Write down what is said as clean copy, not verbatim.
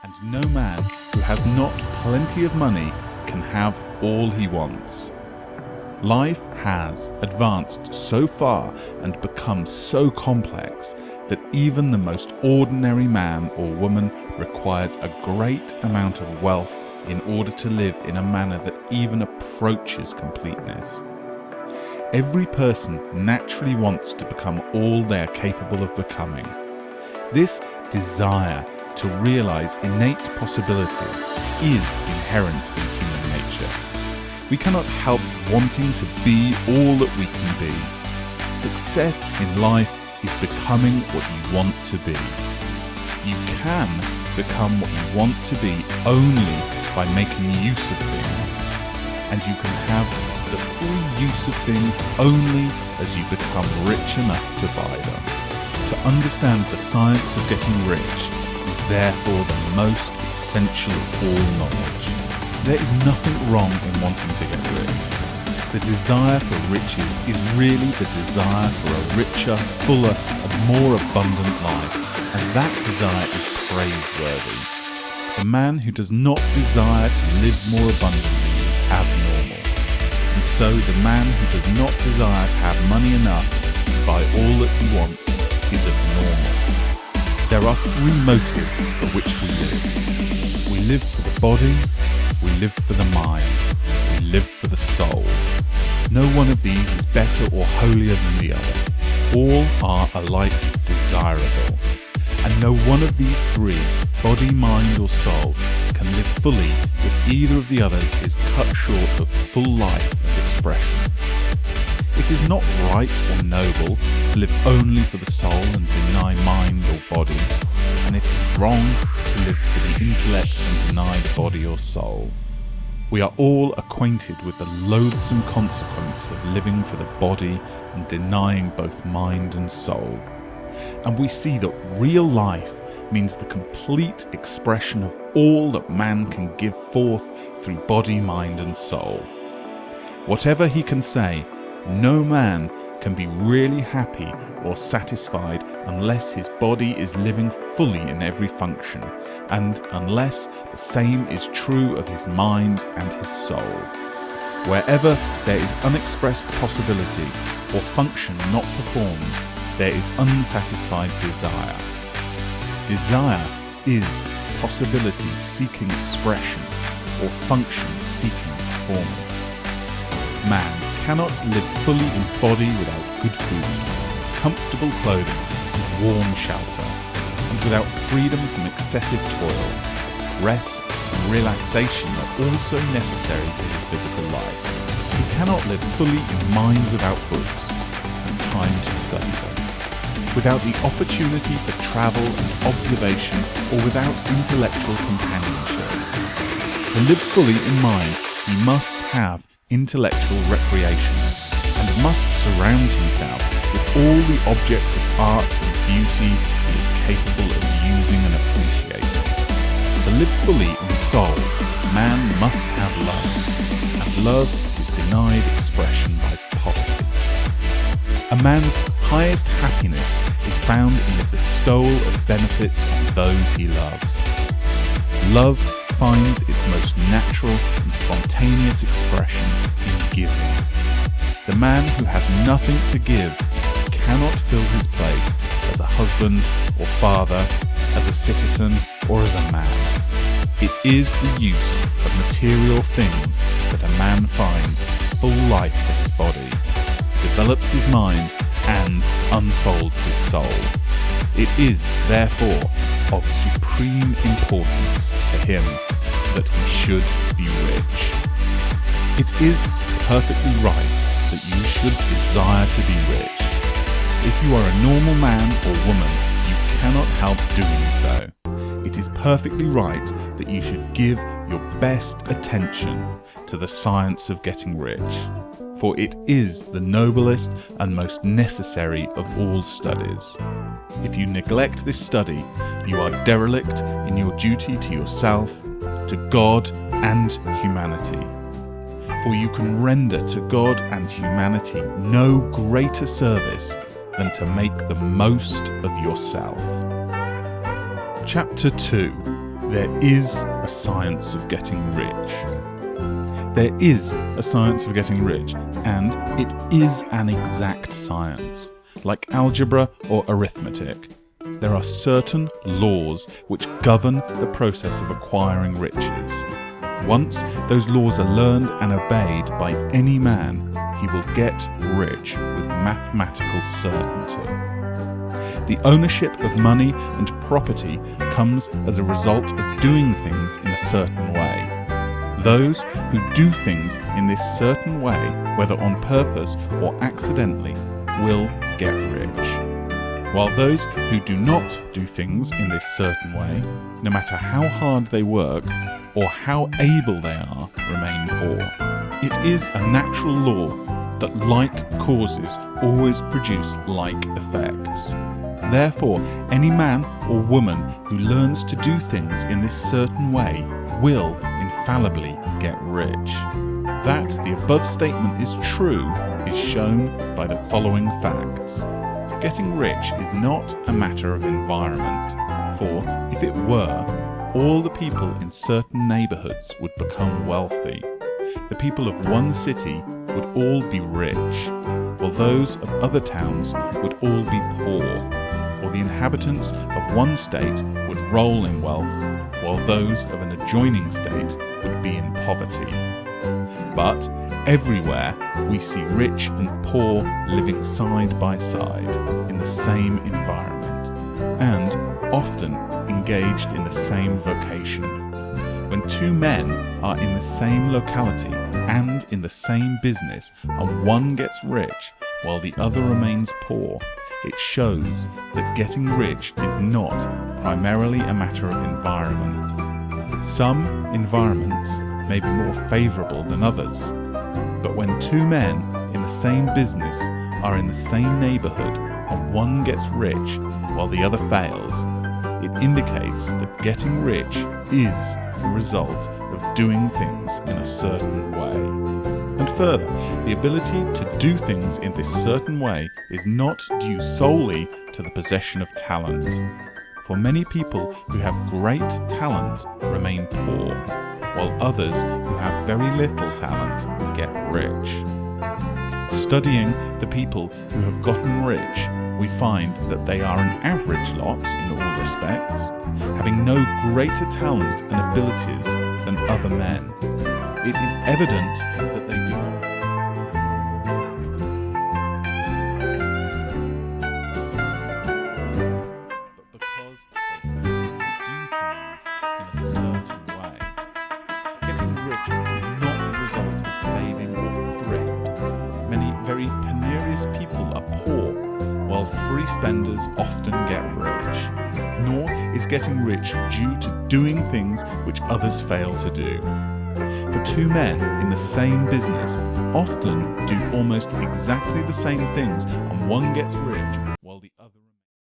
and no man who has not plenty of money can have all he wants. Life has advanced so far and become so complex that even the most ordinary man or woman requires a great amount of wealth in order to live in a manner that even approaches completeness. Every person naturally wants to become all they are capable of becoming. This desire to realize innate possibilities is inherent in human nature. We cannot help wanting to be all that we can be. Success in life is becoming what you want to be. You can become what you want to be only by making use of things, and you can have the full use of things only as you become rich enough to buy them. To understand the science of getting rich is therefore the most essential of all knowledge. There is nothing wrong in wanting to get rich. The desire for riches is really the desire for a richer, fuller, and more abundant life, and that desire is praiseworthy. The man who does not desire to live more abundantly is abnormal, and so the man who does not desire to have money enough to buy all that he wants is abnormal. There are three motives for which we live. We live for the body, we live for the mind, we live for the soul. No one of these is better or holier than the other. All are alike desirable. And no one of these three, body, mind or soul, can live fully if either of the others is cut short of full life and expression. It is not right or noble to live only for the soul and deny mind or body, and it is wrong to live for the intellect and deny body or soul. We are all acquainted with the loathsome consequence of living for the body and denying both mind and soul. And we see that real life means the complete expression of all that man can give forth through body, mind and soul. Whatever he can say, no man can be really happy or satisfied unless his body is living fully in every function, and unless the same is true of his mind and his soul. Wherever there is unexpressed possibility or function not performed, there is unsatisfied desire. Desire is possibility seeking expression or function seeking performance. Man cannot live fully in body without good food, comfortable clothing, and warm shelter, and without freedom from excessive toil. Rest and relaxation are also necessary to his physical life. He cannot live fully in mind without books and time to study them, without the opportunity for travel and observation, or without intellectual companionship. To live fully in mind, he must have intellectual recreations, and must surround himself with all the objects of art and beauty he is capable of using and appreciating. To live fully in soul, man must have love, and love is denied expression by poverty. A man's highest happiness is found in the bestowal of benefits on those he loves. Love finds its most natural and spontaneous expression in giving. The man who has nothing to give cannot fill his place as a husband or father, as a citizen or as a man. It is the use of material things that a man finds full life for his body, develops his mind and unfolds his soul. It is, therefore, of supreme importance to him that he should be rich. It is perfectly right that you should desire to be rich. If you are a normal man or woman, you cannot help doing so. It is perfectly right that you should give your best attention to the science of getting rich, for it is the noblest and most necessary of all studies. If you neglect this study, you are derelict in your duty to yourself, to God and humanity. For you can render to God and humanity no greater service than to make the most of yourself. Chapter 2. There is a science of getting rich. There is a science of getting rich, and it is an exact science. Like algebra or arithmetic, there are certain laws which govern the process of acquiring riches. Once those laws are learned and obeyed by any man, he will get rich with mathematical certainty. The ownership of money and property comes as a result of doing things in a certain way. Those who do things in this certain way, whether on purpose or accidentally, will get rich. While those who do not do things in this certain way, no matter how hard they work or how able they are, remain poor. It is a natural law that like causes always produce like effects. Therefore, any man or woman who learns to do things in this certain way will infallibly get rich. That the above statement is true is shown by the following facts. Getting rich is not a matter of environment, for if it were, all the people in certain neighbourhoods would become wealthy. The people of one city would all be rich, while those of other towns would all be poor, or the inhabitants of one state would roll in wealth, while those of an adjoining state would be in poverty. But everywhere we see rich and poor living side by side in the same environment, and often engaged in the same vocation. When two men are in the same locality and in the same business, and one gets rich while the other remains poor, it shows that getting rich is not primarily a matter of environment. Some environments may be more favourable than others, but when two men in the same business are in the same neighbourhood and one gets rich while the other fails, it indicates that getting rich is the result of doing things in a certain way. And further, the ability to do things in this certain way is not due solely to the possession of talent. For many people who have great talent remain poor, while others who have very little talent get rich. Studying the people who have gotten rich, we find that they are an average lot in all respects, having no greater talent and abilities than other men. It is evident that they do not. But because they learn to do things in a certain way. Getting rich is not the result of saving or thrift. Many very penurious people are poor, while free spenders often get rich. Nor is getting rich due to doing things which others fail to do. For two men in the same business often do almost exactly the same things, and one gets rich